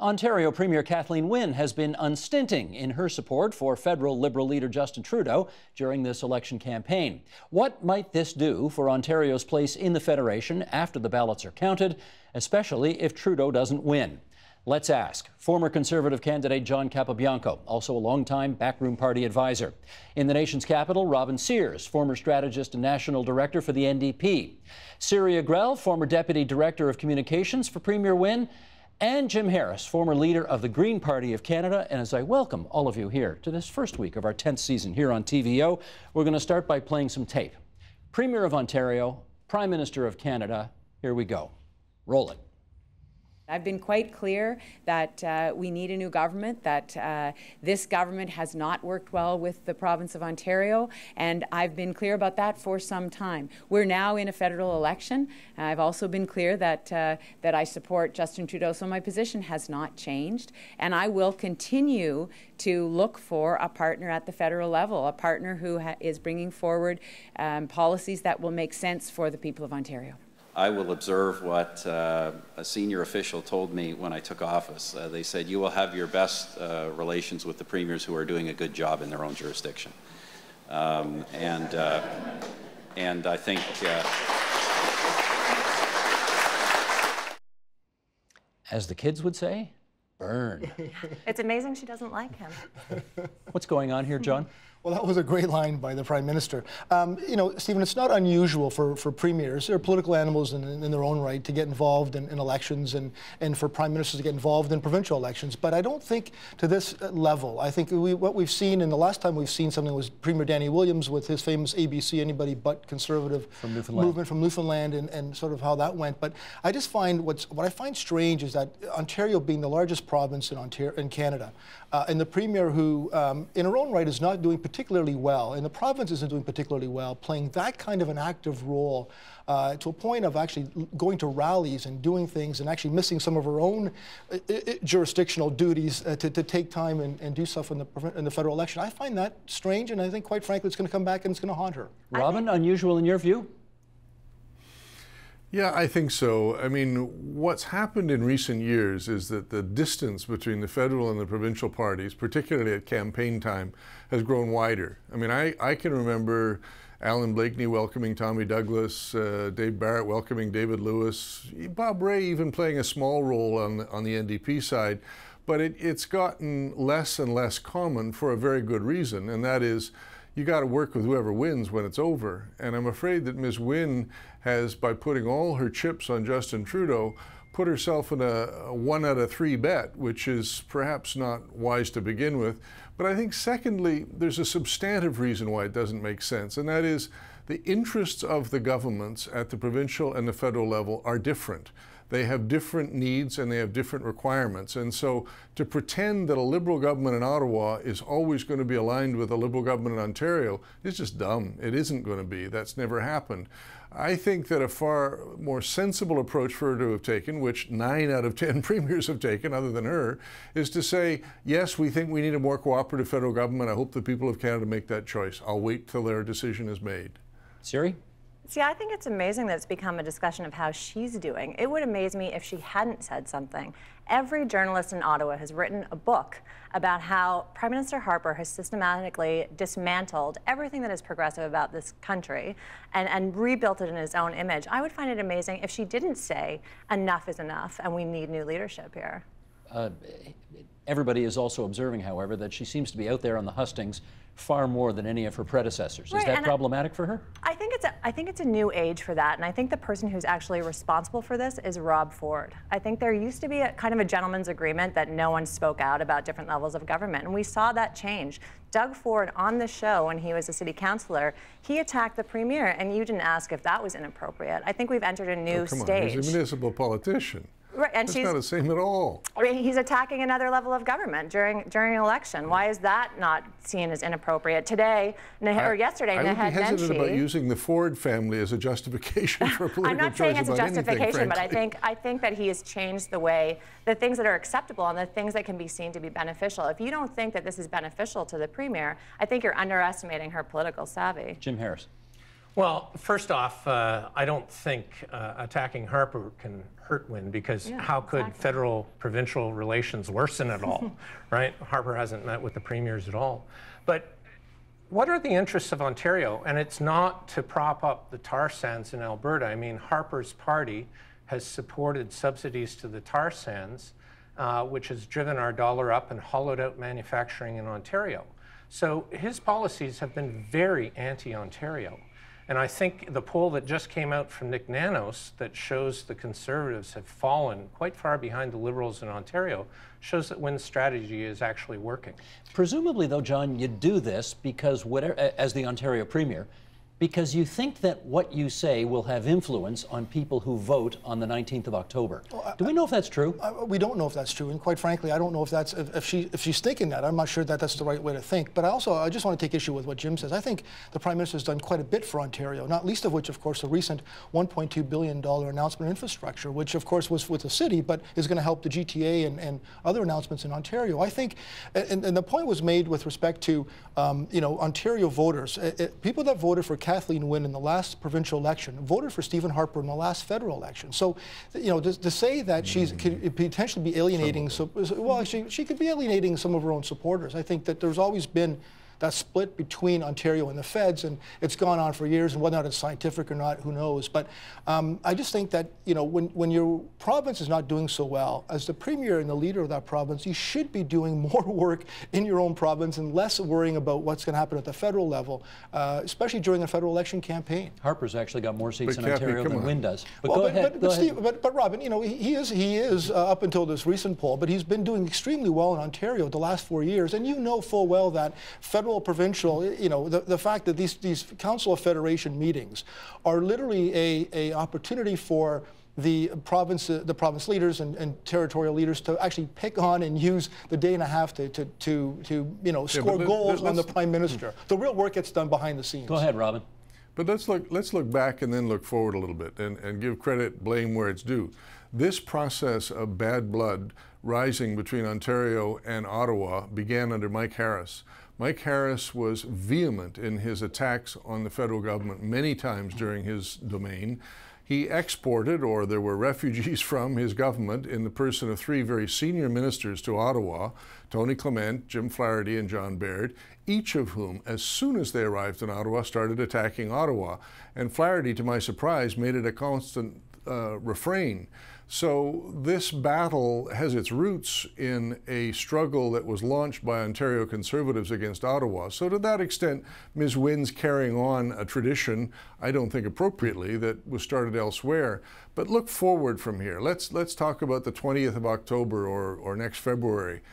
Ontario Premier Kathleen Wynne has been unstinting in her support for federal Liberal leader Justin Trudeau during this election campaign. What might this do for Ontario's place in the Federation after the ballots are counted, especially if Trudeau doesn't win? Let's ask former Conservative candidate John Capobianco, also a longtime backroom party advisor. In the nation's capital, Robin Sears, former strategist and national director for the NDP. Syria Grell, former deputy director of communications for Premier Wynne. And Jim Harris, former leader of the Green Party of Canada. And as I welcome all of you here to this first week of our 10th season here on TVO, we're going to start by playing some tape. Premier of Ontario, Prime Minister of Canada, here we go. Roll it. I've been quite clear that we need a new government, that this government has not worked well with the province of Ontario, and I've been clear about that for some time. We're now in a federal election. I've also been clear that that I support Justin Trudeau, so my position has not changed, and I will continue to look for a partner at the federal level, a partner who is bringing forward policies that will make sense for the people of Ontario. I will observe what a senior official told me when I took office. They said, you will have your best relations with the premiers who are doing a good job in their own jurisdiction. And I think... as the kids would say, burn. It's amazing she doesn't like him. What's going on here, John? Well, that was a great line by the Prime Minister. You know, Stephen, it's not unusual for premiers, they're political animals in their own right, to get involved in elections and for Prime Ministers to get involved in provincial elections. But I don't think to this level. I think what we've seen, and the last time we've seen something was Premier Danny Williams with his famous ABC, anybody but conservative movement from Newfoundland and sort of how that went. But I just find what I find strange is that Ontario being the largest province in Canada, and the Premier who, in her own right, is not doing particularly well, and the province isn't doing particularly well, playing that kind of an active role to a point of actually going to rallies and doing things and actually missing some of her own jurisdictional duties to take time and do stuff in the federal election. I find that strange, and I think, quite frankly, it's going to come back and it's going to haunt her. Robin, unusual in your view? Yeah, I think so. I mean, what's happened in recent years is that the distance between the federal and the provincial parties, particularly at campaign time, has grown wider. I mean, I can remember Alan Blakeney welcoming Tommy Douglas, Dave Barrett welcoming David Lewis, Bob Rae even playing a small role on the NDP side. But it's gotten less and less common for a very good reason, and that is you got to work with whoever wins when it's over. And I'm afraid that Ms. Wynne has, by putting all her chips on Justin Trudeau, put herself in a 1 out of 3 bet, which is perhaps not wise to begin with. But I think, secondly, there's a substantive reason why it doesn't make sense, and that is the interests of the governments at the provincial and the federal level are different. They have different needs and they have different requirements. And so to pretend that a Liberal government in Ottawa is always going to be aligned with a Liberal government in Ontario is just dumb. It isn't going to be. That's never happened. I think that a far more sensible approach for her to have taken, which 9 out of 10 premiers have taken other than her, is to say, yes, we think we need a more cooperative federal government. I hope the people of Canada make that choice. I'll wait till their decision is made. Siri? See, I think it's amazing that it's become a discussion of how she's doing. It would amaze me if she hadn't said something. Every journalist in Ottawa has written a book about how Prime Minister Harper has systematically dismantled everything that is progressive about this country and rebuilt it in his own image. I would find it amazing if she didn't say enough is enough and we need new leadership here. Everybody is also observing, however, that she seems to be out there on the hustings far more than any of her predecessors. Is that problematic for her? I think it's a new age for that, and I think the person who's actually responsible for this is Rob Ford. I think there used to be a kind of a gentleman's agreement that no one spoke out about different levels of government, and we saw that change. Doug Ford, on the show when he was a city councillor, he attacked the premier, and you didn't ask if that was inappropriate. I think we've entered a new stage. He's a municipal politician. Right, and that's not the same at all. I mean, he's attacking another level of government during an election. Why is that not seen as inappropriate? Today, or yesterday, I would be hesitant about using the Ford family as a justification for a political I'm not saying it's a justification, but I think that he has changed the way, the things that are acceptable and the things that can be seen to be beneficial. If you don't think that this is beneficial to the premier, I think you're underestimating her political savvy. Jim Harris. Well, first off, I don't think attacking Harper can hurt Wynne, because how could federal-provincial relations worsen at all, right? Harper hasn't met with the premiers at all. But what are the interests of Ontario? And it's not to prop up the tar sands in Alberta. I mean, Harper's party has supported subsidies to the tar sands, which has driven our dollar up and hollowed out manufacturing in Ontario. So his policies have been very anti-Ontario. And I think the poll that just came out from Nick Nanos that shows the Conservatives have fallen quite far behind the Liberals in Ontario shows that Wynne's strategy is actually working. Presumably, though, John, you do this because, as the Ontario Premier, because you think that what you say will have influence on people who vote on the 19th of October. Do we know if that's true? We don't know if that's true, and quite frankly, I don't know if that's if she's thinking that. I'm not sure that that's the right way to think. But I just want to take issue with what Jim says. I think the Prime Minister has done quite a bit for Ontario, not least of which, of course, the recent $1.2 billion announcement of infrastructure, which, of course, was with the city, but is going to help the GTA and other announcements in Ontario. I think, and the point was made with respect to Ontario voters, people that voted for Kathleen Wynne in the last provincial election voted for Stephen Harper in the last federal election. So, to say that she could potentially be alienating, she could be alienating some of her own supporters. I think that there's always been that split between Ontario and the feds, and it's gone on for years, and whether or not it's scientific or not, who knows. But I just think that, when your province is not doing so well, as the Premier and the leader of that province, you should be doing more work in your own province and less worrying about what's going to happen at the federal level, especially during a federal election campaign. Harper's actually got more seats in Ontario than Wynne does. But well, go ahead. But Robin, he is up until this recent poll, but he's been doing extremely well in Ontario the last 4 years, and you know full well that federal, provincial, the fact that these Council of Federation meetings are literally a opportunity for the province leaders and territorial leaders to actually pick on and use the day and a half to score goals on the Prime Minister. The real work gets done behind the scenes. Go ahead, Robin. But let's look back and then look forward a little bit and give credit, blame where it's due. This process of bad blood rising between Ontario and Ottawa began under Mike Harris. Mike Harris was vehement in his attacks on the federal government many times during his domain. He exported, or there were refugees from his government, in the person of 3 very senior ministers to Ottawa, Tony Clement, Jim Flaherty, and John Baird, each of whom, as soon as they arrived in Ottawa, started attacking Ottawa. And Flaherty, to my surprise, made it a constant refrain. So this battle has its roots in a struggle that was launched by Ontario Conservatives against Ottawa. So to that extent, Ms. Wynne's carrying on a tradition, I don't think appropriately, that was started elsewhere. But look forward from here. Let's talk about the 20th of October or next February.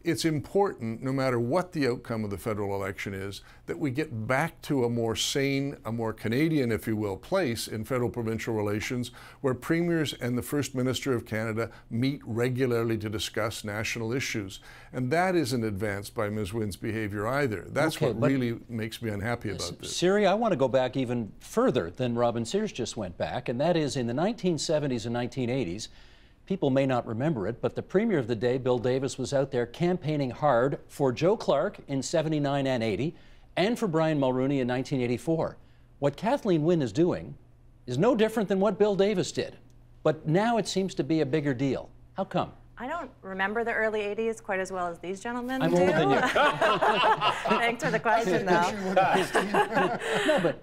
It's important, no matter what the outcome of the federal election is, that we get back to a more sane, a more Canadian, if you will, place in federal-provincial relations where premiers and the First Minister of Canada meet regularly to discuss national issues. And that isn't advanced by Ms. Wynne's behavior either. That's what really makes me unhappy about this. Siri, I want to go back even further than Robin Sears just went back, and that is in the 1970s and 1980s, people may not remember it, but the Premier of the day, Bill Davis, was out there campaigning hard for Joe Clark in 79 and 80 and for Brian Mulroney in 1984. What Kathleen Wynne is doing is no different than what Bill Davis did, but now it seems to be a bigger deal. How come? I don't remember the early 80s quite as well as these gentlemen do. I'm older than you. Thanks for the question, though. No,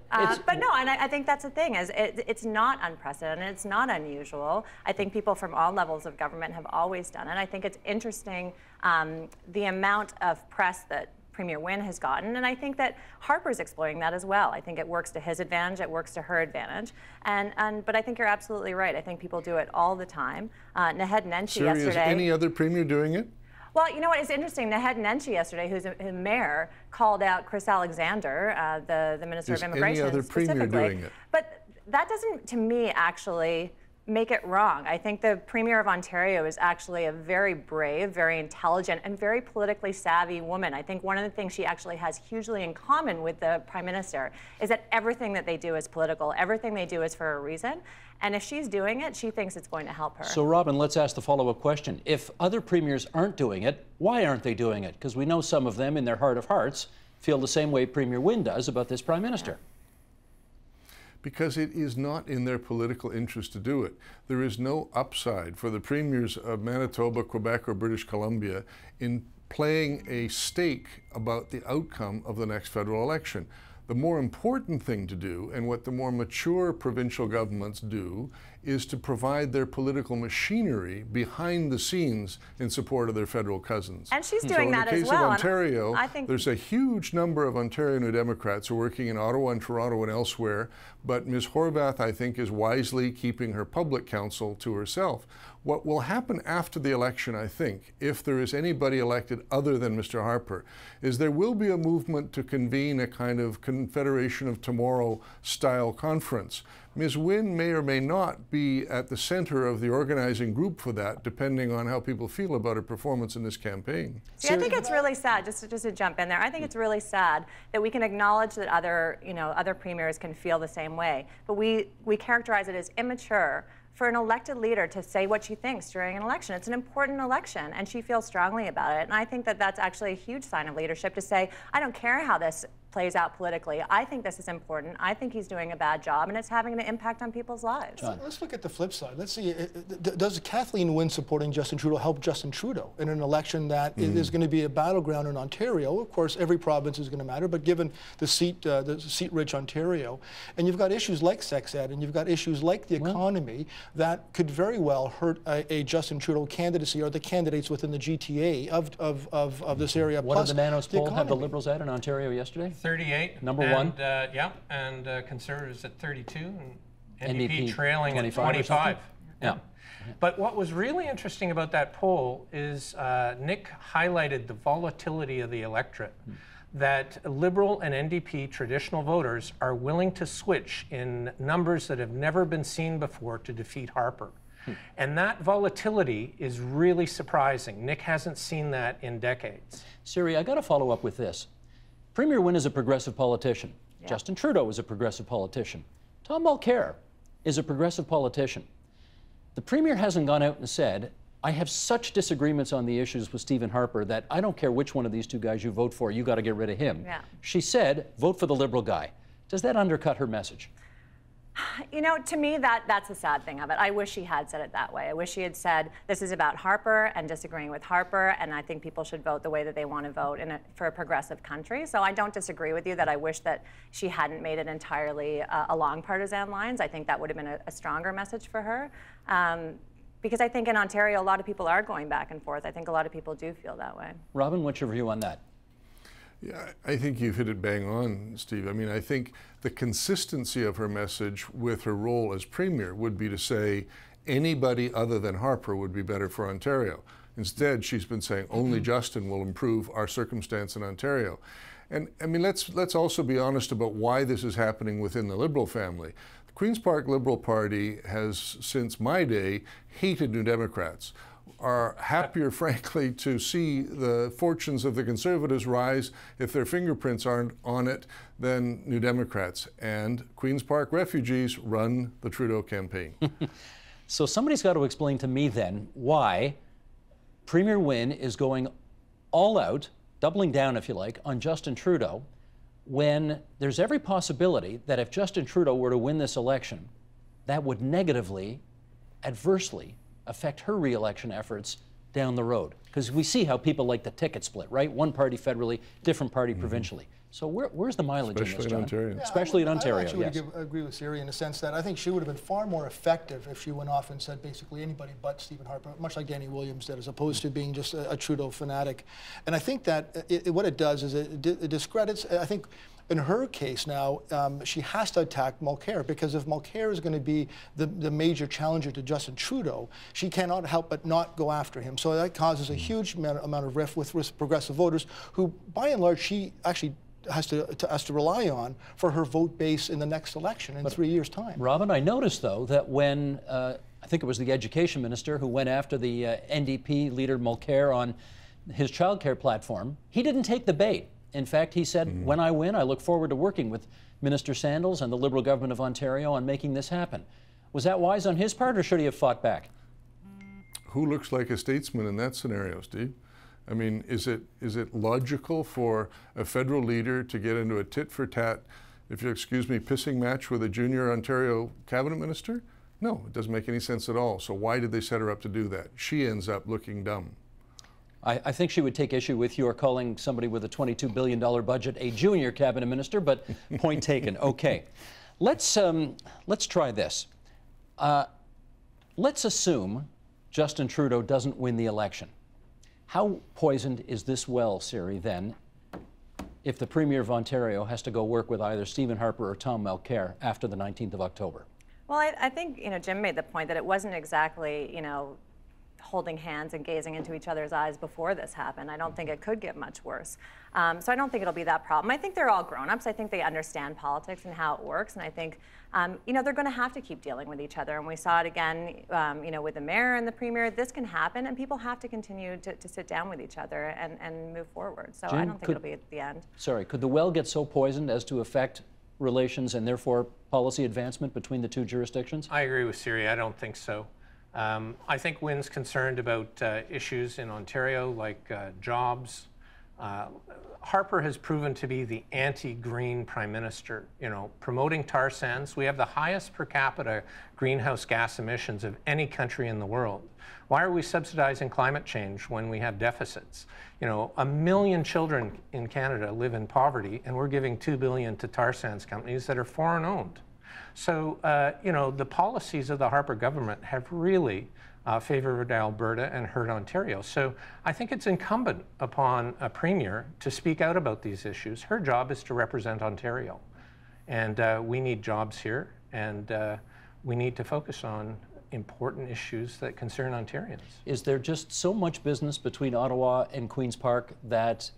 but no, and I think that's the thing, is it's not unprecedented, it's not unusual. I think people from all levels of government have always done it. I think it's interesting the amount of press that Premier Wynne has gotten, and I think that Harper's exploiting that as well. I think it works to his advantage, it works to her advantage, but I think you're absolutely right. I think people do it all the time. Naheed Nenshi yesterday. Is any other Premier doing it? Well, you know what, it's interesting. Naheed Nenshi yesterday, who's a mayor, called out Chris Alexander, the Minister of Immigration, any other Premier doing it? But that doesn't, to me, actually make it wrong. I think the Premier of Ontario is actually a very brave, very intelligent, and very politically savvy woman. I think one of the things she actually has hugely in common with the Prime Minister is that everything that they do is political. Everything they do is for a reason. And if she's doing it, she thinks it's going to help her. So, Robin, let's ask the follow-up question. If other premiers aren't doing it, why aren't they doing it? Because we know some of them, in their heart of hearts, feel the same way Premier Wynne does about this Prime Minister. because it is not in their political interest to do it. There is no upside for the premiers of Manitoba, Quebec, or British Columbia in playing a stake about the outcome of the next federal election. The more important thing to do, and what the more mature provincial governments do, is to provide their political machinery behind the scenes in support of their federal cousins. And she's doing that as well. So in the case of Ontario, I think there's a huge number of Ontario New Democrats who are working in Ottawa and Toronto and elsewhere, but Ms. Horwath, I think, is wisely keeping her public counsel to herself. What will happen after the election, I think, if there is anybody elected other than Mr. Harper, is there will be a movement to convene a kind of Confederation of Tomorrow style conference. Ms. Wynne may or may not be at the center of the organizing group for that, depending on how people feel about her performance in this campaign. See, I think it's really sad, just to jump in there, I think it's really sad that we can acknowledge that other premiers can feel the same way, but we characterize it as immature for an elected leader to say what she thinks during an election. It's an important election, and she feels strongly about it. And I think that that's actually a huge sign of leadership to say, I don't care how this plays out politically. I think this is important. I think he's doing a bad job, and it's having an impact on people's lives. John. Let's look at the flip side. Let's see, does Kathleen Wynne supporting Justin Trudeau help Justin Trudeau in an election that is going to be a battleground in Ontario? Of course, every province is going to matter, but given the seat-rich Ontario, and you've got issues like sex ed, and you've got issues like the economy that could very well hurt a Justin Trudeau candidacy or the candidates within the GTA of this area. What did the Nanos poll have the Liberals at in Ontario yesterday? 38. Number one. Yeah, and Conservatives at 32, and NDP 25 trailing at 25. Yeah. But what was really interesting about that poll is Nick highlighted the volatility of the electorate, that Liberal and NDP traditional voters are willing to switch in numbers that have never been seen before to defeat Harper. And that volatility is really surprising. Nick hasn't seen that in decades. Siri, I got to follow up with this. Premier Wynne is a progressive politician. Yeah. Justin Trudeau is a progressive politician. Tom Mulcair is a progressive politician. The Premier hasn't gone out and said, I have such disagreements on the issues with Stephen Harper that I don't care which one of these two guys you vote for, you got to get rid of him. Yeah. She said, vote for the Liberal guy. Does that undercut her message? You know, to me, that's the sad thing of it. I wish she had said it that way. I wish she had said, this is about Harper and disagreeing with Harper, and I think people should vote the way that they want to vote for a progressive country. So I don't disagree with you that I wish that she hadn't made it entirely along partisan lines. I think that would have been a stronger message for her. Because I think in Ontario, a lot of people are going back and forth. I think a lot of people do feel that way. Robin, what's your view on that? Yeah, I think you've hit it bang on, Steve. I mean, I think the consistency of her message with her role as Premier would be to say anybody other than Harper would be better for Ontario. Instead, she's been saying only Justin will improve our circumstance in Ontario. And I mean, let's also be honest about why this is happening within the Liberal family. The Queen's Park Liberal Party has, since my day, hated New Democrats. Are happier, frankly, to see the fortunes of the Conservatives rise if their fingerprints aren't on it than New Democrats. And Queen's Park refugees run the Trudeau campaign. So somebody's got to explain to me then why Premier Wynne is going all out, doubling down, if you like, on Justin Trudeau, when there's every possibility that if Justin Trudeau were to win this election, that would negatively, adversely affect her re-election efforts down the road. Because we see how people like the ticket split, right? One party federally, different party provincially. So where's the mileage in this, John? Ontario. Yeah, Especially in Ontario, I actually yes. would agree with Siri in the sense that I think she would have been far more effective if she went off and said basically anybody but Stephen Harper, much like Danny Williams did, as opposed to being just a Trudeau fanatic. And I think that what it does is it discredits, I think, in her case now, she has to attack Mulcair, because if Mulcair is going to be the major challenger to Justin Trudeau, she cannot help but not go after him. So that causes a huge amount of rift with progressive voters who, by and large, she actually has to rely on for her vote base in the next election in 3 years' time. Robin, I noticed, though, that when, I think it was the education minister who went after the NDP leader Mulcair on his childcare platform, he didn't take the bait. In fact, he said, when I win, I look forward to working with Minister Sandals and the Liberal government of Ontario on making this happen. Was that wise on his part, or should he have fought back? Who looks like a statesman in that scenario, Steve? I mean, is it logical for a federal leader to get into a tit-for-tat if you'll excuse me, pissing match with a junior Ontario cabinet minister? No, it doesn't make any sense at all. So why did they set her up to do that? She ends up looking dumb. I think she would take issue with your calling somebody with a $22 billion budget a junior cabinet minister, but point taken. Okay, let's try this. Let's assume Justin Trudeau doesn't win the election. How poisoned is this well, Siri, then, if the Premier of Ontario has to go work with either Stephen Harper or Tom Mulcair after the 19th of October? Well, I think, Jim made the point that it wasn't exactly, holding hands and gazing into each other's eyes before this happened. I don't think it could get much worse. So I don't think it'll be that problem. I think they're all grown-ups. I think they understand politics and how it works. And I think, they're going to have to keep dealing with each other. And we saw it again, with the mayor and the premier. This can happen, and people have to continue to sit down with each other and move forward. So Jim, I don't think it'll be at the end. Sorry, could the well get so poisoned as to affect relations and therefore policy advancement between the two jurisdictions? I agree with Siri. I don't think so. I think Wynne's concerned about issues in Ontario like jobs. Harper has proven to be the anti-green prime minister, promoting tar sands. We have the highest per capita greenhouse gas emissions of any country in the world. Why are we subsidizing climate change when we have deficits? 1 million children in Canada live in poverty, and we're giving $2 billion to tar sands companies that are foreign owned. So, the policies of the Harper government have really favored Alberta and hurt Ontario. So I think it's incumbent upon a premier to speak out about these issues. Her job is to represent Ontario. And we need jobs here, and we need to focus on important issues that concern Ontarians. Is there just so much business between Ottawa and Queen's Park that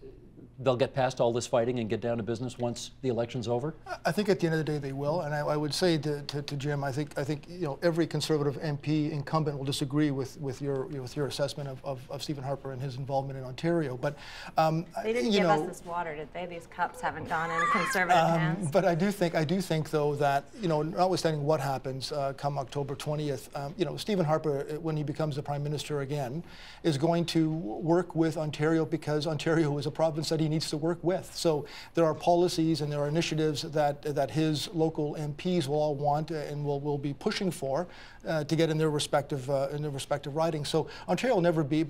they'll get past all this fighting and get down to business once the election's over? I think at the end of the day they will, and I would say to Jim, I think every Conservative MP incumbent will disagree with your assessment of Stephen Harper and his involvement in Ontario. But they didn't give us this water, did they? These cups haven't gone in Conservative hands. But I do think though that notwithstanding what happens come October 20th, Stephen Harper, when he becomes the Prime Minister again, is going to work with Ontario because Ontario is a province that he needs to work with. So there are policies and there are initiatives that his local MPs will all want and will be pushing for to get in their respective ridings. So Ontario will never be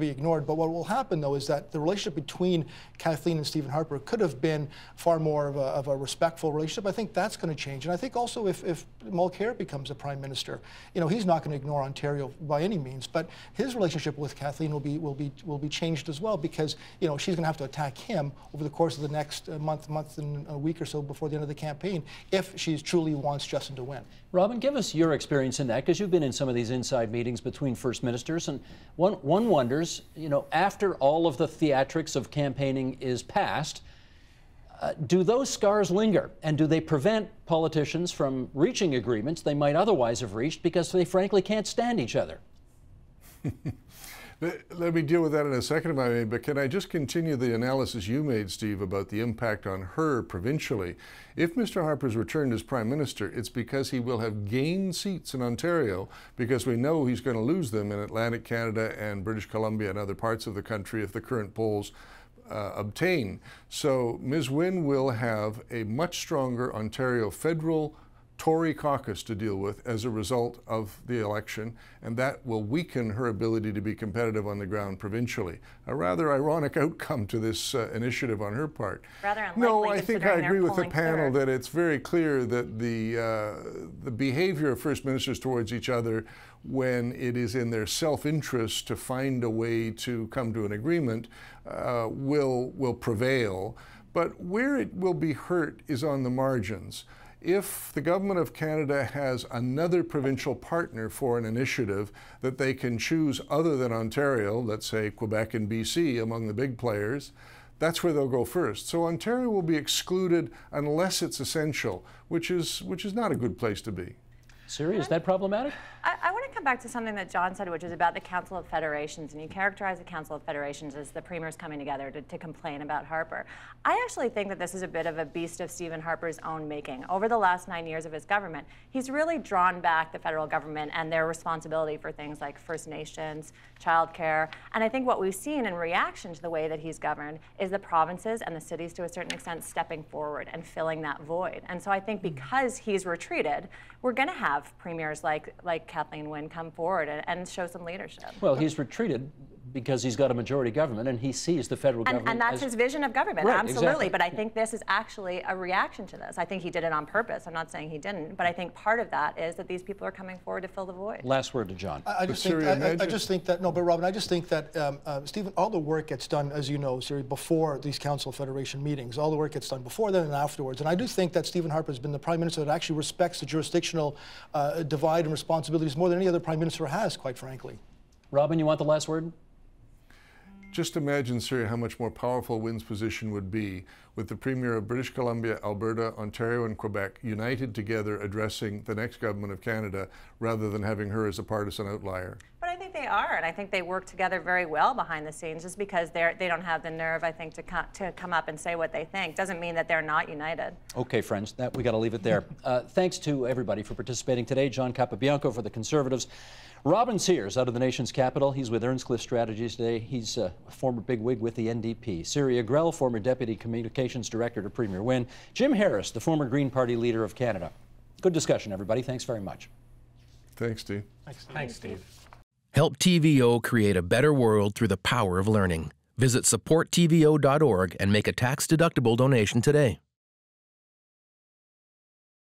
ignored. But what will happen though is that the relationship between Kathleen and Stephen Harper could have been far more of a respectful relationship. I think that's going to change. And I think also if Mulcair becomes a Prime Minister, he's not going to ignore Ontario by any means. But his relationship with Kathleen will be changed as well, because she's going to have to attack him over the course of the next month and a week or so before the end of the campaign if she truly wants Justin to win. Robin, give us your experience in that, because you've been in some of these inside meetings between First Ministers, and one wonders, after all of the theatrics of campaigning is past, do those scars linger, and do they prevent politicians from reaching agreements they might otherwise have reached because they frankly can't stand each other? Let me deal with that in a second, if I may, but can I just continue the analysis you made, Steve, about the impact on her provincially? If Mr. Harper's returned as Prime Minister, it's because he will have gained seats in Ontario, because we know he's going to lose them in Atlantic Canada and British Columbia and other parts of the country if the current polls obtain. So Ms. Wynne will have a much stronger Ontario federal Tory caucus to deal with as a result of the election, and that will weaken her ability to be competitive on the ground provincially. A rather ironic outcome to this initiative on her part. Rather unlikely. No, I think I agree with the panel that it's very clear that the behavior of First Ministers towards each other, when it is in their self-interest to find a way to come to an agreement, will prevail. But where it will be hurt is on the margins. If the Government of Canada has another provincial partner for an initiative that they can choose other than Ontario, let's say Quebec and BC among the big players, that's where they'll go first. So Ontario will be excluded unless it's essential, which is not a good place to be. Siri, is that problematic? I want to come back to something that John said, which is about the Council of Federations, and you characterize the Council of Federations as the premiers coming together to complain about Harper. I actually think that this is a bit of a beast of Stephen Harper's own making. Over the last 9 years of his government, he's really drawn back the federal government and their responsibility for things like First Nations, childcare, and I think what we've seen in reaction to the way that he's governed is the provinces and the cities, to a certain extent, stepping forward and filling that void. And so I think because he's retreated, we're going to have premiers like Kathleen Wynne come forward and show some leadership. Well, he's retreated because he's got a majority government and he sees the federal government and that's his vision of government, right, absolutely. Exactly. But I think this is actually a reaction to this. I think he did it on purpose. I'm not saying he didn't, but I think part of that is that these people are coming forward to fill the void. Last word to John. I just think that, Stephen, all the work gets done, as you know, Siri, before these Council of Federation meetings. All the work gets done before then and afterwards. And I do think that Stephen Harper has been the Prime Minister that actually respects the jurisdictional divide and responsibilities more than any other Prime Minister has, quite frankly. Robin, you want the last word? Just imagine, Siri, how much more powerful Wynne's position would be with the Premier of British Columbia, Alberta, Ontario, and Quebec united together addressing the next government of Canada rather than having her as a partisan outlier. But I think they are, and I think they work together very well behind the scenes. Just because they don't have the nerve, I think, to come up and say what they think doesn't mean that they're not united. Okay, friends, we got to leave it there. Thanks to everybody for participating today. John Capobianco for the Conservatives. Robin Sears out of the nation's capital. He's with Earnscliffe Strategies today. He's a former bigwig with the NDP. Siri Agrell, former Deputy Communications Director to Premier Wynne. Jim Harris, the former Green Party leader of Canada. Good discussion, everybody. Thanks very much. Thanks, Steve. Thanks, Steve. Help TVO create a better world through the power of learning. Visit supporttvo.org and make a tax-deductible donation today.